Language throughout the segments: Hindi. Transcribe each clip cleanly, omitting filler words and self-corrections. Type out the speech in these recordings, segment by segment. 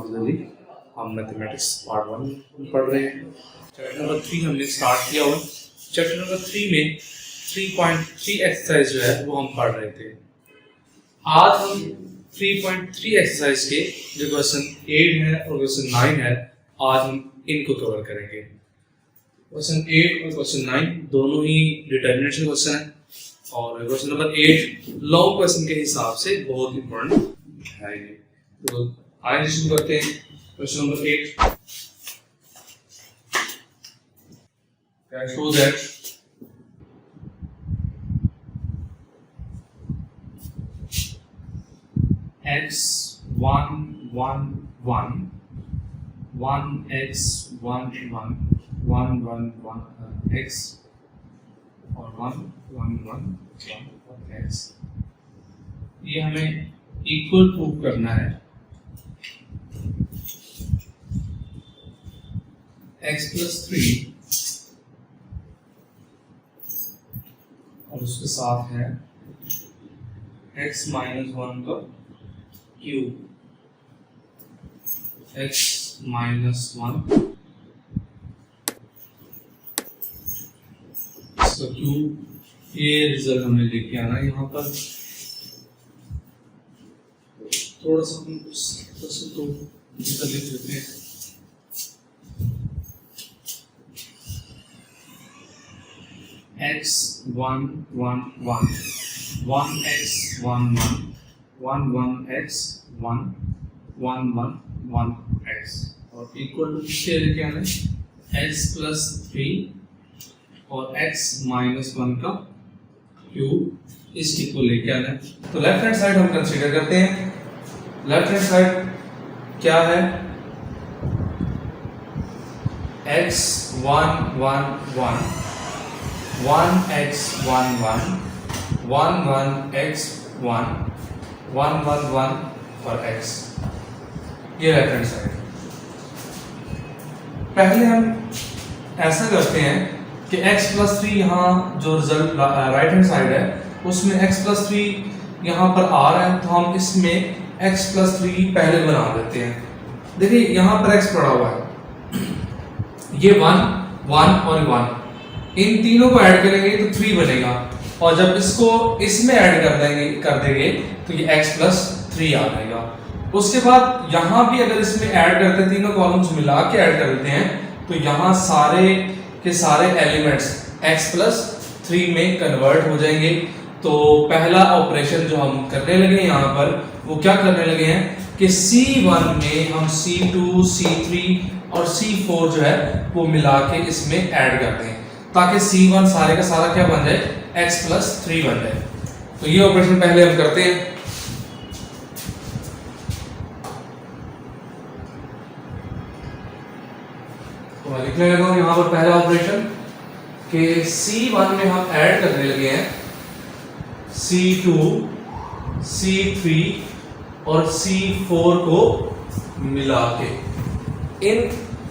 ऑब्वियसली हम मैथमेटिक्स पार्ट 1 पढ़ रहे हैं। चैप्टर नंबर 3 हमने स्टार्ट किया हुआ। चैप्टर नंबर 3 में 3.3 एक्सरसाइज जो है वो हम पढ़ रहे थे। आज हम 3.3 एक्सरसाइज के जो क्वेश्चन 8 है और क्वेश्चन 9 है, आज हम इनको कवर करेंगे। क्वेश्चन 8 और क्वेश्चन 9 दोनों ही डिटर्मिनेशन क्वेश्चन है और क्वेश्चन नंबर 8 लॉन्ग क्वेश्चन के हिसाब से बहुत इंपॉर्टेंट है ये। तो आइए शुरू करते हैं। Question number 8 shows that x 1 1 1 1 x 1 1 1 1 1 x और 1 1 1 1 x, ये हमें इक्वल प्रूव करना है। x प्लस 3 और उसके साथ है x माइनस 1 का क्यूब, x माइनस 1 इसका क्यूब। ये रिजल्ट हमें लेके आना है। यहाँ पर थोड़ा सा हम तो लिख देते हैं। x 1 1 1 1 x 1 1 1 1 x 1 1 1 1 x और इक्वल टू किसके लेके आना है x प्लस 3 और x माइनस 1 का क्यूब, इसकी को लेके आना है। तो लेफ्ट हैंड साइड हम कंसीडर करते हैं। लेफ्ट हैंड साइड क्या है, x 1 1 1 1 x 1 1 1 1 x 1 1 1 1 और x, ये लेफ्ट हैंड साइड। पहले हम ऐसा करते हैं कि x प्लस 3 यहाँ जो रिजल्ट राइट हैंड साइड है उसमें x प्लस 3 यहाँ पर आ रहा है, तो हम इसमें x प्लस 3 पहले बना देते हैं। देखिए यहाँ पर x पड़ा हुआ है, ये 1 1 और 1, इन तीनों को ऐड करेंगे तो 3 बनेगा और जब इसको इसमें ऐड कर देंगे तो ये x प्लस 3 आ जाएगा। उसके बाद यहाँ भी अगर इसमें ऐड करते हैं, तीनों कॉलम्स मिला के ऐड कर देते हैं, तो यहाँ सारे के सारे एलिमेंट्स x प्लस 3 में कन्वर्ट हो जाएंगे। तो पहला ऑपरेशन जो हम करने लगे यहाँ पर वो क्या करने लगे हैं कि C1 में हम C2 C3 और C4 जो है वो मिला के इसमें ऐड करते हैं ताकि C1 सारे का सारा क्या बन जाए x प्लस 3 बन जाए। तो ये ऑपरेशन पहले हम करते हैं। तो मैं लिखने लगा हूं यहां पर पहला ऑपरेशन कि C1 में हम ऐड करने लगे हैं C2 C3 और C4 को मिला के, इन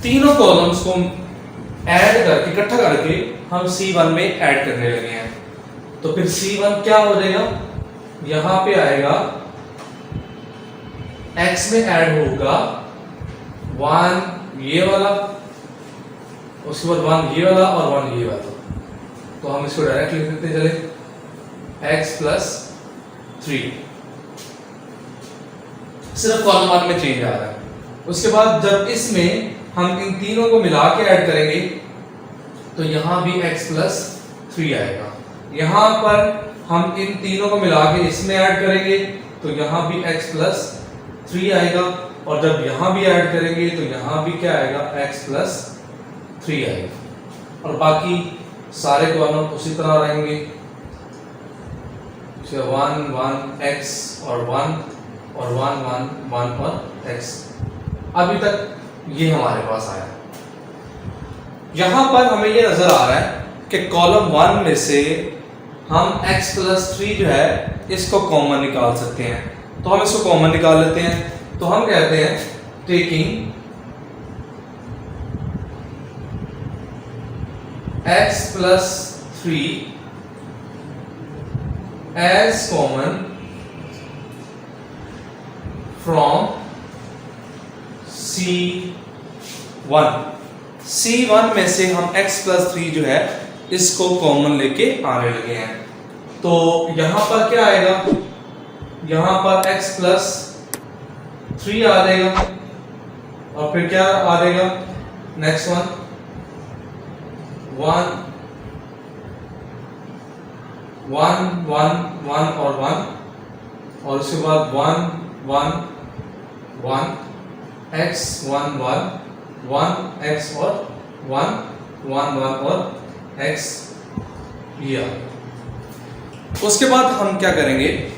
तीनों कॉलम्स को ऐड करके इकट्ठा करके हम C1 में ऐड करने लगे हैं। तो फिर C1 क्या हो जाएगा, यहां पे आएगा x में ऐड होगा 1 ये वाला, उसके बाद 1 ये वाला और 1 ये वाला। तो हम इसको डायरेक्ट लिख देते चले x प्लस 3, सिर्फ कॉलम 1 में चेंज आ रहा है। उसके बाद जब इसमें हम इन तीनों को मिला के ऐड करेंगे तो यहां भी x प्लस 3 आएगा। यहां पर हम इन तीनों को मिला के इसमें ऐड करेंगे तो यहां भी x प्लस 3 आएगा और जब यहां भी ऐड करेंगे तो यहां भी क्या आएगा x प्लस 3 आएगा और बाकी सारे कॉलम उसी तरह रहेंगे, 1 1 x और 1 और 1 1 1 और x। अभी तक ये हमारे पास आया। यहां पर हमें ये नजर आ रहा है कि कॉलम 1 में से हम x प्लस 3 जो है इसको कॉमन निकाल सकते हैं। तो हम इसको कॉमन निकाल लेते हैं। तो हम कहते हैं taking x plus 3 as common from C1 में से हम x+3 जो है इसको कॉमन लेके आने लगे हैं। तो यहां पर क्या आएगा, यहां पर x+3 आ जाएगा और फिर क्या आ जाएगा नेक्स्ट वन 1 1 1 1 और 1 और उसके बाद 1 1 1 x 1 1 1 x और 1 1 1 और x ये। उसके बाद हम क्या करेंगे,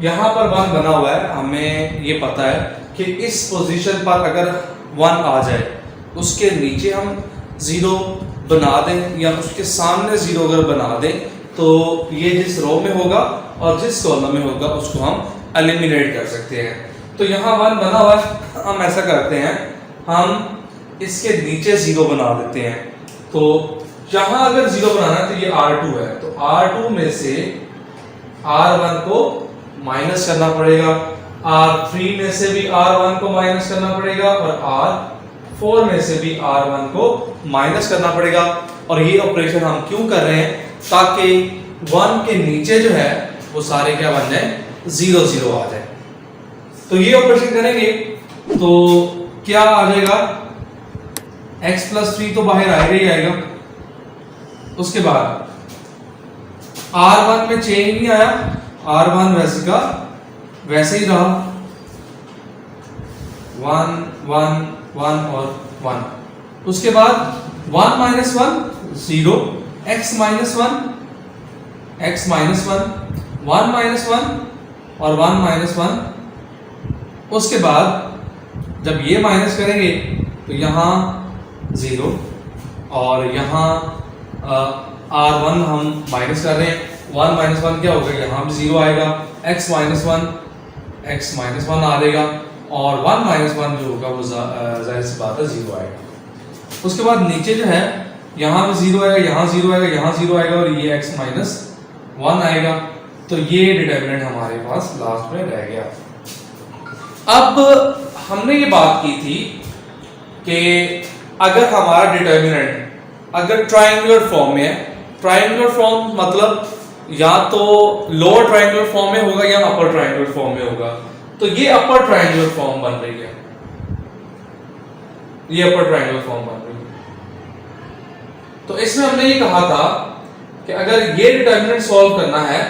यहां पर 1 बना हुआ है, हमें ये पता है कि इस पोजीशन पर अगर 1 आ जाए उसके नीचे हम 0 बना दें या उसके सामने 0 अगर बना दें तो ये जिस रो में होगा और जिस कॉलम में होगा उसको हम एलिमिनेट कर सकते हैं। तो यहाँ 1 बना हुआ है, हम ऐसा करते हैं हम इसके नीचे 0 बना देते हैं। तो यहाँ अगर 0 बनाना है तो ये R2 है, तो R2 में से R1 को माइनस करना पड़ेगा, R3 में से भी R1 को माइनस करना पड़ेगा और R4 में से भी R1 को माइनस करना पड़ेगा। और ये ऑपरेशन हम क्यों कर रहे हैं, ताकि 1 के नीचे जो है वो सारे क्या बन जाए 0 0 आ जाए। तो ये ऑपरेशन करेंगे तो क्या आ जाएगा x+3 तो बाहर आएगा ही आएगा। उसके बाद R1 में चेंज नहीं आया, R1 वैसे का वैसे ही रहा 1 1 1 और 1। उसके बाद 1 - 1 0 x - 1 1 1 और 1 -1। उसके बाद जब ये माइनस करेंगे तो यहाँ 0 और यहाँ R1 हम माइनस कर रहे हैं, 1 - 1 क्या होगा, यहाँ भी 0 आएगा, x - 1 आ जाएगा और 1 - 1 जो होगा वो जाहिर सी बात है 0 आएगा। उसके बाद नीचे जो है यहाँ भी 0 आएगा, यहाँ 0 आएगा, यहाँ 0 आएगा और ये x - 1 आएगा। तो ये डिटरमिनेंट हमारे पास लास्ट में रह गया। अब हमने ये बात की थी कि अगर हमारा डिटरमिनेंट अगर ट्रायंगुलर फॉर्म में है, ट्रायंगुलर फॉर्म मतलब या तो लोअर ट्रायंगुलर फॉर्म में होगा या अपर ट्रायंगुलर फॉर्म में होगा, तो ये अपर ट्रायंगुलर फॉर्म बन रही है, ये अपर ट्रायंगुलर फॉर्म बन रही है। तो इसमें हमने ये कहा था कि अगर ये डिटरमिनेंट सॉल्व करना है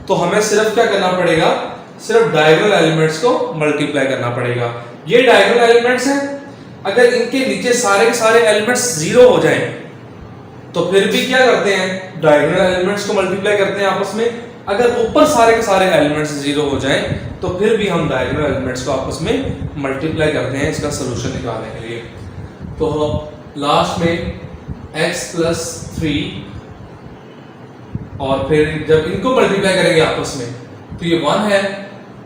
तो हमें सिर्फ क्या करना पड़ेगा, सिर्फ डायगोनल एलिमेंट्स को मल्टीप्लाई करना पड़ेगा। ये डायगोनल एलिमेंट्स हैं, अगर इनके नीचे सारे के सारे एलिमेंट्स 0 हो जाएं तो फिर भी क्या करते हैं, डायगोनल एलिमेंट्स को मल्टीप्लाई करते हैं आपस में। अगर ऊपर सारे के सारे एलिमेंट्स 0 हो जाएं तो फिर भी हम डायगोनल एलिमेंट्स को आपस में मल्टीप्लाई करते हैं इसका सलूशन निकालने के लिए। तो लास्ट में x+3 और फिर जब इनको मल्टीप्लाई करेंगे आपस में तो ये 1 है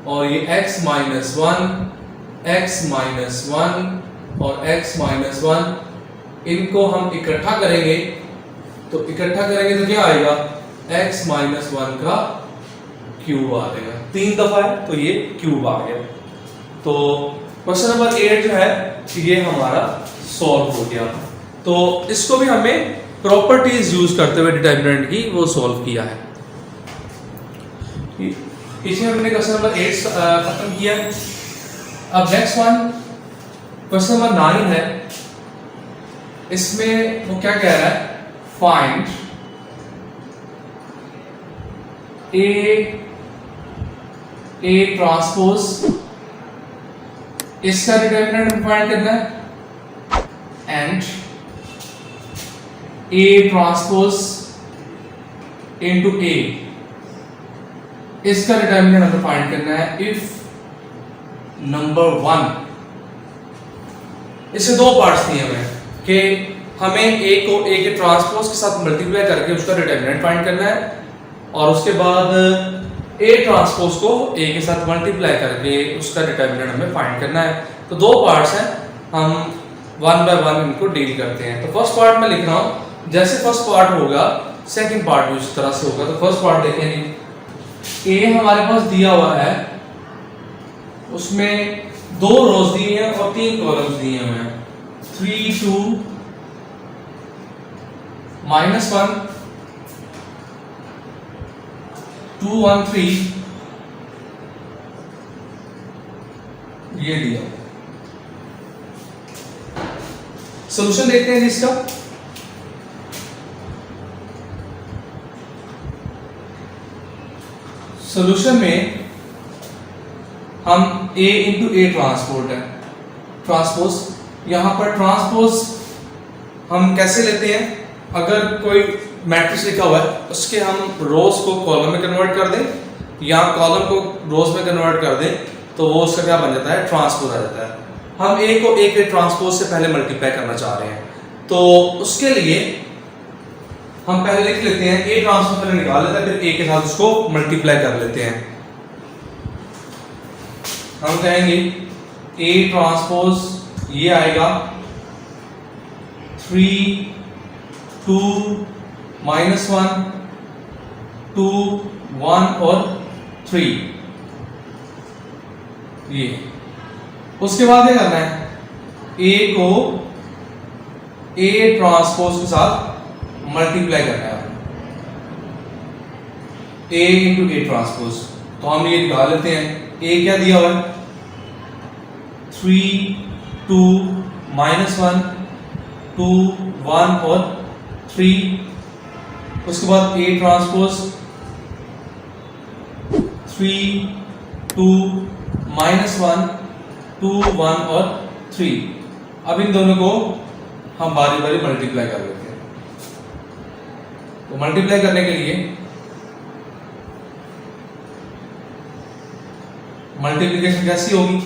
और ये x - 1 और x - 1 इनको हम इकट्ठा करेंगे तो क्या आएगा, x - 1 का क्यूब आ जाएगा, 3 दफा है तो ये क्यूब आ गया। तो क्वेश्चन नंबर 8 जो है ये हमारा सॉल्व हो गया। तो इसको भी हमें प्रॉपर्टीज यूज करते हुए डिटरमिनेंट की वो सॉल्व किया है। इसमें हमने क्वेश्चन नंबर 8 खत्म किया। अब नेक्स्ट वन क्वेश्चन नंबर 9 है। इसमें वो क्या कह रहा है, फाइंड ए ट्रांसपोज, इसका डिटरमिनेंट फाइंड करना है, एंड ए ट्रांसपोज इनटू ए, इसका डिटरमिनेंट हमें फाइंड करना है इफ नंबर 1। इससे 2 पार्ट्स दिए हुए हैं कि हमें ए को ए के ट्रांसपोज के साथ मल्टीप्लाई करके उसका डिटरमिनेंट फाइंड करना है और उसके बाद ए ट्रांसपोज को ए के साथ मल्टीप्लाई करके उसका डिटरमिनेंट हमें फाइंड करना है। तो 2 पार्ट्स हैं, हम 1 बाय 1 इनको डील करते हैं। तो फर्स्ट पार्ट में लिख रहा हूं, जैसे फर्स्ट पार्ट होगा सेकंड पार्ट भी उस तरह से होगा। तो फर्स्ट पार्ट देखेंगे, ए हमारे पास दिया हुआ है, उसमें 2 रोज दी हैं और 3 कॉलम्स दिए हुए हैं। 3 2 -1 2 1 3 ये दिया। सॉल्यूशन देखते हैं इसका। सॉल्यूशन में हम a इंटू ए ट्रांसपोर्ट है, ट्रांसपोज। यहां पर ट्रांसपोज हम कैसे लेते हैं, अगर कोई मैट्रिक्स लिखा हुआ है उसके हम रोज को कॉलम में कन्वर्ट कर दें या कॉलम को रोज में कन्वर्ट कर दें तो वो उसका क्या बन जाता है, ट्रांसपोज आ जाता है। हम a को a के ट्रांसपोज से पहले मल्टीप्लाई करना चाह रहे हैं, तो उसके लिए हम पहले लिख लेते हैं a ट्रांसपोज पहले निकाल लेते हैं, फिर a के साथ उसको मल्टीप्लाई कर लेते हैं। हम कहेंगे a ट्रांसपोज ये आएगा 3 2 -1 2 1 और 3 ये। उसके बाद क्या करना है, a को a ट्रांसपोज के साथ मल्टीप्लाई करना है, a इंटू ए ट्रांसपोज। तो हम ये निकाल लेते हैं, a क्या दिया हुआ है 3 2 -1 2 1 और 3। उसके बाद a ट्रांसपोज 3 2 -1 2 1 और 3। अब इन दोनों को हम बारी बारी मल्टीप्लाई कर लेते हैं। तो मल्टीप्लाई करने के लिए मल्टीप्लिकेशन कैसी होगी,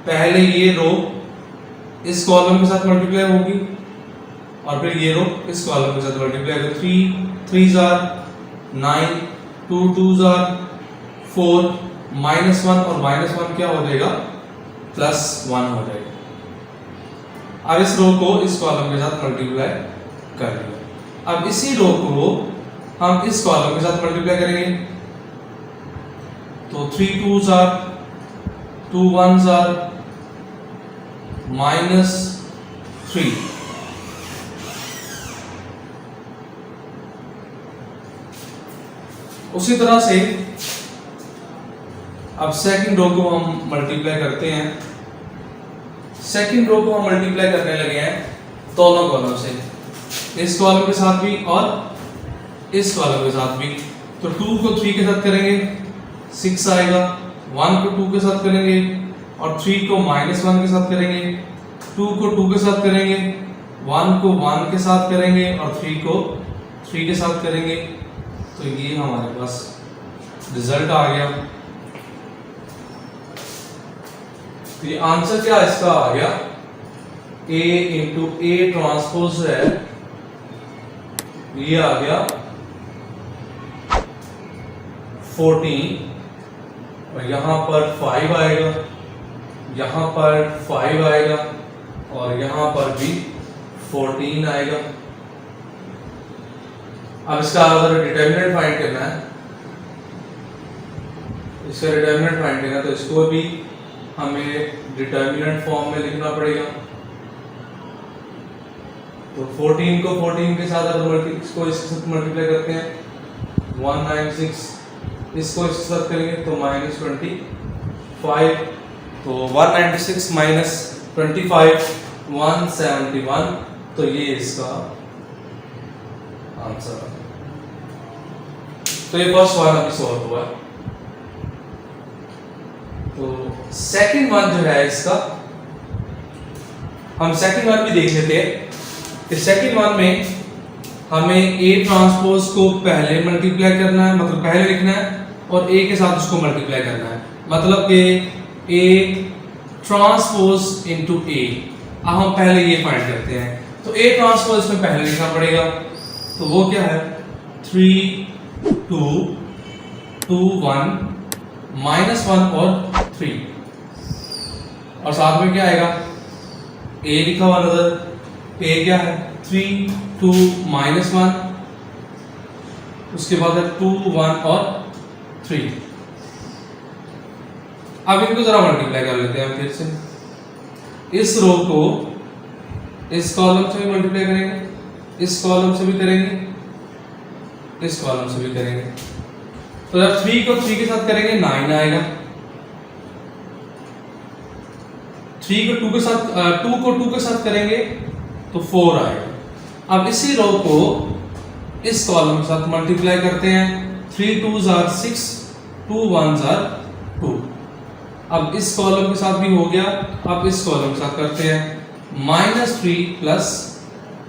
पहले ये रो इस कॉलम के साथ मल्टीप्लाई होगी और फिर ये रो इस कॉलम के साथ मल्टीप्लाई होगी। 3 3 9 2 2 4 -1 और -1 क्या हो जाएगा, +1 हो जाएगा। अब इस रो को इस कॉलम के साथ मल्टीप्लाई कर लिया। अब इसी रो को हम इस कॉलम के साथ मल्टीप्लाई करेंगे, तो 3 2 2 1 -3। उसी तरह से अब सेकंड रो को हम मल्टीप्लाई करते हैं। सेकंड रो को हम मल्टीप्लाई करने लगे हैं दोनों कॉलम से, इस कॉलम के साथ भी और इस कॉलम के साथ भी। तो 2 को 3 के साथ करेंगे 6 आएगा, 1 को 2 के साथ करेंगे और 3 को -1 के साथ करेंगे, 2 को 2 के साथ करेंगे, 1 को 1 के साथ करेंगे और 3 को 3 के साथ करेंगे। तो ये हमारे पास रिजल्ट आ गया। तो ये आंसर क्या इसका आ गया, a इंटू ए ट्रांसपोज है, ये आ गया 14 और यहां पर 5 आएगा, यहां पर 5 आएगा और यहां पर भी 14 आएगा। अब इसका अगर डिटर्मिनेंट फाइंड करना है, इसका डिटर्मिनेंट फाइंड करना है तो इसको भी हमें डिटर्मिनेंट फॉर्म में लिखना पड़ेगा। तो 14 को 14 के साथ अगर इसको इसके साथ मल्टीप्लाई करते हैं 196, इसको इसके साथ करेंगे तो -25, तो 196 -25 171। तो ये इसका आंसर है। तो ये फर्स्ट वन अभी सॉल्व हुआ। तो सेकंड वन जो है इसका, हम सेकंड वन भी देख लेते हैं कि सेकंड वन में हमें a ट्रांसपोज को पहले मल्टीप्लाई करना है, मतलब पहले लिखना है और a के साथ उसको मल्टीप्लाई करना है, मतलब कि a ट्रांसपोज इनटू a। अब हम पहले ये फाइंड करते हैं, तो a ट्रांसपोज में पहले लिखना पड़ेगा, तो वो क्या है 3 2 2 1 -1 और 3 और साथ में क्या आएगा a लिखा हुआ नजर, a क्या है 3 2 -1, उसके बाद है 2 1 और 3। अब इनको जरा मल्टीप्लाई कर लेते हैं फिर से। इस रो को इस कॉलम से भी मल्टीप्लाई करेंगे, इस कॉलम से भी करेंगे, इस कॉलम से भी करेंगे। तो जब 3 को 3 के साथ करेंगे 9 आएगा, 3 को 2 के साथ 2 को 2 के साथ करेंगे तो 4 आएगा। अब इसी रो को इस कॉलम के साथ मल्टीप्लाई करते हैं, 3 2s are 6, 2 1s are 2। अब इस कॉलम के साथ भी हो गया, अब इस कॉलम के साथ करते हैं -3 +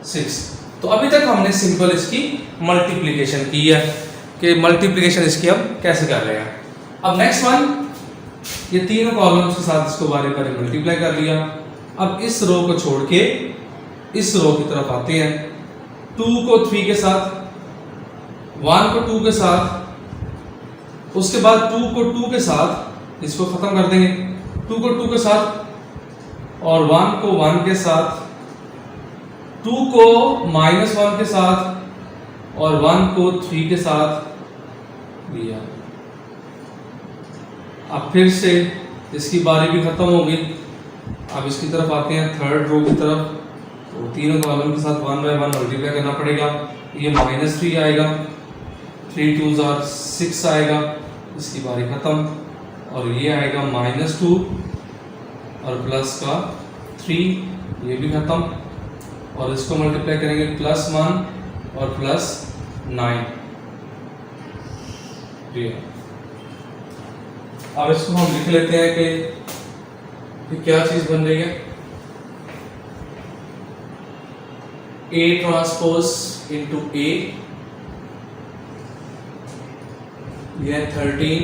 6। तो अभी तक हमने सिंपल इसकी मल्टीप्लिकेशन की है कि मल्टीप्लिकेशन इसकी हम कैसे कर रहे हैं। अब नेक्स्ट वन, ये तीनों कॉलम्स के साथ इसको बारी बारी मल्टीप्लाई कर लिया। अब इस रो को छोड़ के इस रो की तरफ आते हैं, 2 को 3 के साथ, 1 को 2 के साथ, उसके बाद 2 को 2 के साथ इसको खत्म कर देंगे, 2 को 2 के साथ और 1 को 1 के साथ, 2 को -1 के साथ और 1 को 3 के साथ दिया। अब फिर से इसकी बारी भी खत्म हो गई। अब इसकी तरफ आते हैं थर्ड रो की तरफ, तो तीनों कॉलम के साथ 1 बाय 1 मल्टीप्लाई करना पड़ेगा। ये -3 आएगा, 3 2s are 6 आएगा, इसकी बारी खत्म। और ये आएगा -2 और प्लस का 3, ये भी खत्म। और इसको मल्टीप्लाई करेंगे +1 और +9। अब इसको हम लिख लेते हैं कि क्या चीज बन रही है। A ट्रांसपोज इंटू A, यह 13,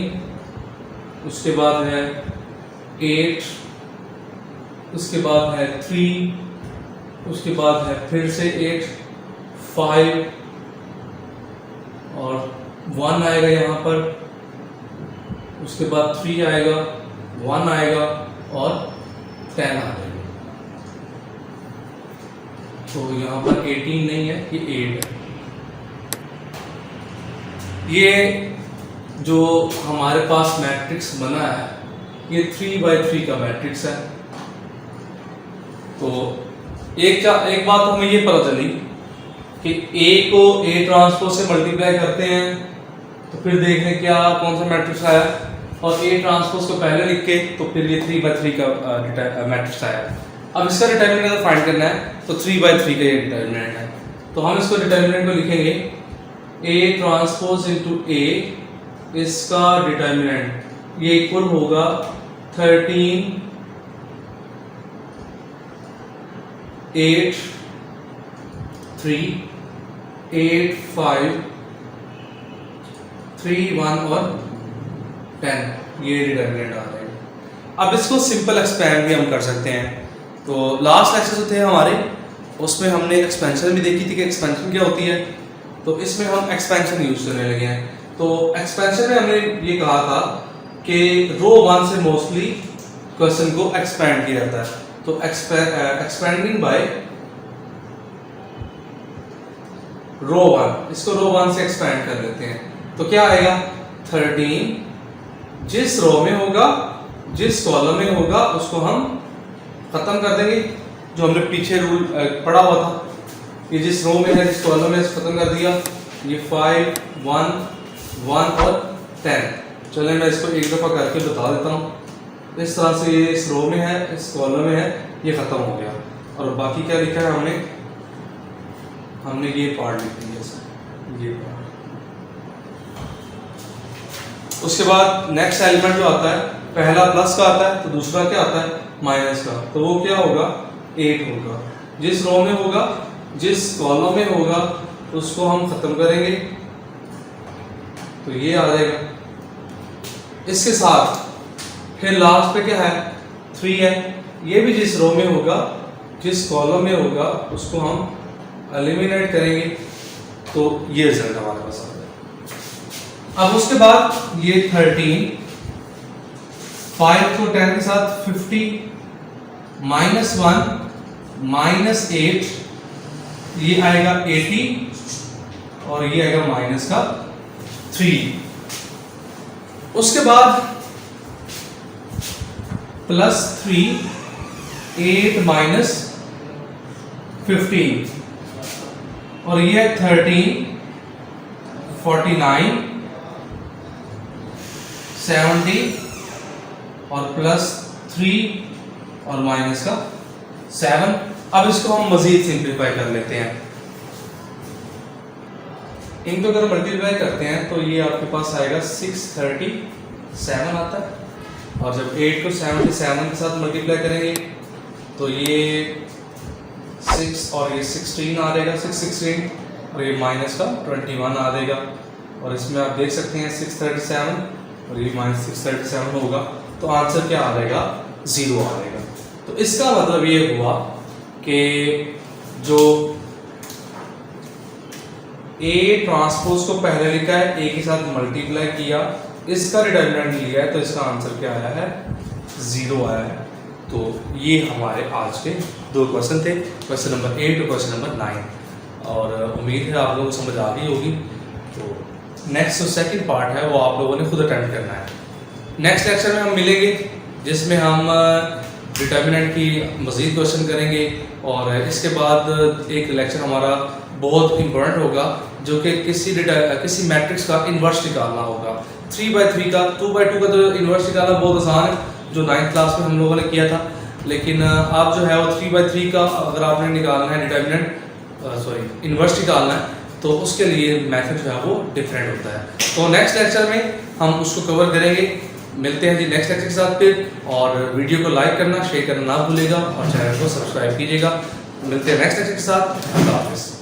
उसके बाद है 8, उसके बाद है 3, उसके बाद है फिर से 8, 5 और 1 आएगा यहाँ पर, उसके बाद 3 आएगा, 1 आएगा और 10 आ जाएगा। तो यहाँ पर 18 नहीं है, ये 8 है। ये जो हमारे पास मैट्रिक्स बना है ये 3x3 का मैट्रिक्स है। तो एक बात हमें ये पता चली कि A को A ट्रांसपोज से मल्टीप्लाई करते हैं तो फिर देख लें क्या कौन सा मैट्रिक्स आया, और A ट्रांसपोज को पहले लिख के तो फिर ये 3x3 का मैट्रिक्स आया। अब इसका डिटर्मिनेंट अगर फाइंड करना है तो 3x3 का ये डिटर्मिनेंट है। तो हम इसको डिटर्मिनेंट को लिखेंगे A ट्रांसपोज इंटू A, इसका डिटर्मिनेंट ये इक्वल होगा 13 8 3 8 5 3 1 और 10, ये डिटर्मिनेंट आ जाएगा। अब इसको सिंपल एक्सपेंड भी हम कर सकते हैं। तो लास्ट लेक्चर जो थे हमारे उसमें हमने एक्सपेंशन भी देखी थी कि एक्सपेंशन क्या होती है। तो इसमें हम एक्सपेंशन यूज करने लगे हैं। तो एक्सपेंशन में हमने ये कहा था कि रो 1 से मोस्टली क्वेश्चन को एक्सपेंड किया जाता है। तो एक्सपेंडिंग बाय रो 1, इसको रो 1 से एक्सपेंड कर लेते हैं। तो क्या आएगा 13, जिस रो में होगा जिस कॉलम में होगा उसको हम खत्म कर देंगे, जो हमने पीछे रूल पढ़ा हुआ था। ये जिस रो में है जिस कॉलम में खत्म कर दिया। ये 5 1 1 और 10। चलिए मैं इसको एक दफ़ा करके बता देता हूँ। इस तरह से ये इस रो में है, इस कॉलम में है, ये ख़त्म हो गया। और बाकी क्या लिखा है हमने ये पार्ट लिख दिया, ये पार्ट। उसके बाद नेक्स्ट एलिमेंट जो आता है, पहला प्लस का आता है तो दूसरा क्या आता है माइनस का। तो वो क्या होगा 8 होगा। जिस रो में होगा जिस कॉलम में होगा उसको हम खत्म करेंगे तो ये आ जाएगा। इसके साथ फिर लास्ट पे क्या है 3 है। ये भी जिस रो में होगा जिस कॉलम में होगा उसको हम एलिमिनेट करेंगे तो ये रिजल्ट हमारे पास आ जाएगा। अब उसके बाद ये 13, 5 को 10 के साथ 50, -1 -8, ये आएगा 80 और ये आएगा माइनस का 3। उसके बाद प्लस 3 8 माइनस 15 और ये है 13 49 70 और प्लस 3 और माइनस का 7। अब इसको हम मजीद सिंप्लीफाई कर लेते हैं। इनको अगर मल्टीप्लाई करते हैं तो ये आपके पास आएगा 637 आता है, और जब 8 को 77 के साथ मल्टीप्लाई करेंगे तो ये 6 और ये 16 आ जाएगा, 616 और ये माइनस का 21 आ जाएगा। और इसमें आप देख सकते हैं 637 और ये माइनस 637 होगा, तो आंसर क्या आ जाएगा? 0 आ जाएगा। तो इसका मतलब ये हुआ कि जो A ट्रांसपोज को पहले लिखा है, A के साथ मल्टीप्लाई किया, इसका डिटरमिनेंट लिया है, तो इसका आंसर क्या आया है? 0 आया है। तो ये हमारे आज के दो क्वेश्चन थे, क्वेश्चन नंबर 8 और क्वेश्चन नंबर 9, और उम्मीद है आप लोगों को समझ आ गई होगी। तो नेक्स्ट जो सेकंड पार्ट है वो आप लोगों ने खुद अटेम्प्ट करना है। नेक्स्ट लेक्चर में हम मिलेंगे जिसमें हम डिटर्मिनेंट की मज़ीद क्वेश्चन करेंगे, और इसके बाद एक लेक्चर हमारा बहुत इंपॉर्टेंट होगा जो कि किसी मैट्रिक्स का इन्वर्स निकालना होगा। 3/3 का, 2/2 का तो इन्वर्स निकालना बहुत आसान है, जो 9th क्लास में हम लोगों ने किया था। लेकिन आप जो है वो 3/3 का अगर आपने निकालना है डिटर्मिनेंट इन्वर्स निकालना है, तो उसके लिए मेथड जो है वो डिफरेंट होता है। तो नेक्स्ट लेक्चर में हम उसको कवर करेंगे। मिलते हैं जी नेक्स्ट लेक्चर के साथ फिर, और वीडियो को लाइक करना, शेयर करना ना भूलिएगा, और चैनल को सब्सक्राइब कीजिएगा। मिलते हैं नेक्स्ट लेक्चर के साथ। अल्लाह हाफिज़।